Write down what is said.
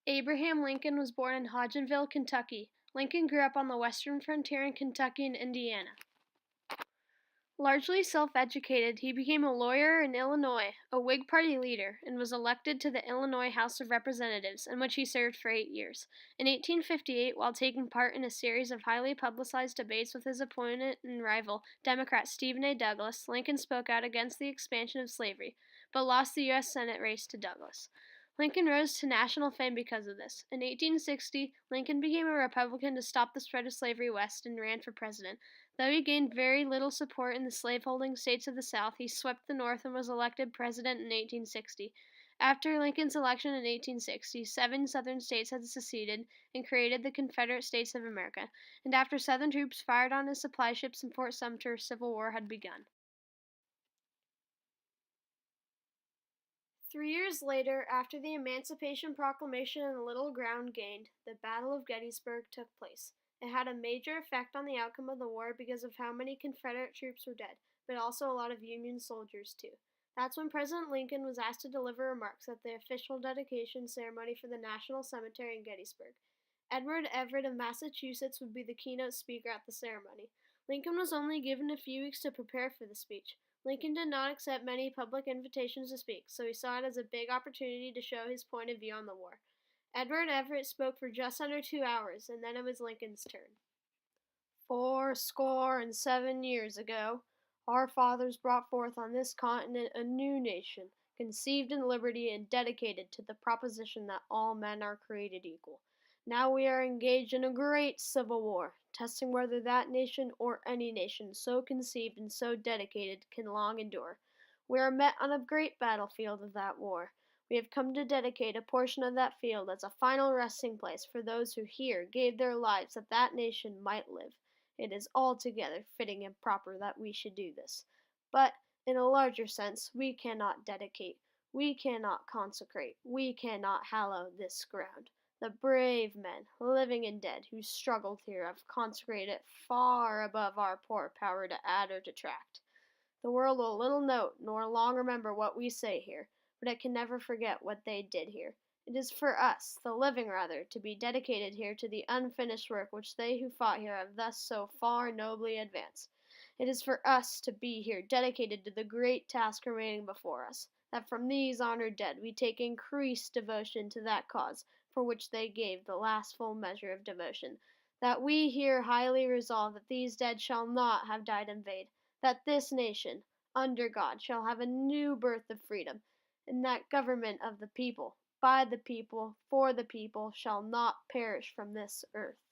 Abraham Lincoln was born in Hodgenville, Kentucky. Lincoln grew up on the western frontier in Kentucky and Indiana. Largely self-educated, he became a lawyer in Illinois, a Whig Party leader, and was elected to the Illinois House of Representatives, in which he served for 8 years. In 1858, while taking part in a series of highly publicized debates with his opponent and rival, Democrat Stephen A. Douglas, Lincoln spoke out against the expansion of slavery, but lost the U.S. Senate race to Douglas. Lincoln rose to national fame because of this. In 1860, Lincoln became a Republican to stop the spread of slavery west and ran for president. Though he gained very little support in the slaveholding states of the South, he swept the North and was elected president in 1860. After Lincoln's election in 1860, 7 Southern states had seceded and created the Confederate States of America, and after Southern troops fired on his supply ships in Fort Sumter, civil war had begun. 3 years later, after the Emancipation Proclamation and little ground gained, the Battle of Gettysburg took place. It had a major effect on the outcome of the war because of how many Confederate troops were dead, but also a lot of Union soldiers, too. That's when President Lincoln was asked to deliver remarks at the official dedication ceremony for the National Cemetery in Gettysburg. Edward Everett of Massachusetts would be the keynote speaker at the ceremony. Lincoln was only given a few weeks to prepare for the speech. Lincoln did not accept many public invitations to speak, so he saw it as a big opportunity to show his point of view on the war. Edward Everett spoke for just under 2 hours, and then it was Lincoln's turn. 467 years ago, our fathers brought forth on this continent a new nation, conceived in liberty and dedicated to the proposition that all men are created equal. Now we are engaged in a great civil war, testing whether that nation or any nation so conceived and so dedicated can long endure. We are met on a great battlefield of that war. We have come to dedicate a portion of that field as a final resting place for those who here gave their lives that that nation might live. It is altogether fitting and proper that we should do this. But, in a larger sense, we cannot dedicate, we cannot consecrate, we cannot hallow this ground. The brave men, living and dead, who struggled here have consecrated it far above our poor power to add or detract. The world will little note nor long remember what we say here, but it can never forget what they did here. It is for us, the living rather, to be dedicated here to the unfinished work which they who fought here have thus so far nobly advanced. It is for us to be here dedicated to the great task remaining before us, that from these honored dead we take increased devotion to that cause for which they gave the last full measure of devotion, that we here highly resolve that these dead shall not have died in vain, that this nation, under God, shall have a new birth of freedom, and that government of the people, by the people, for the people, shall not perish from this earth.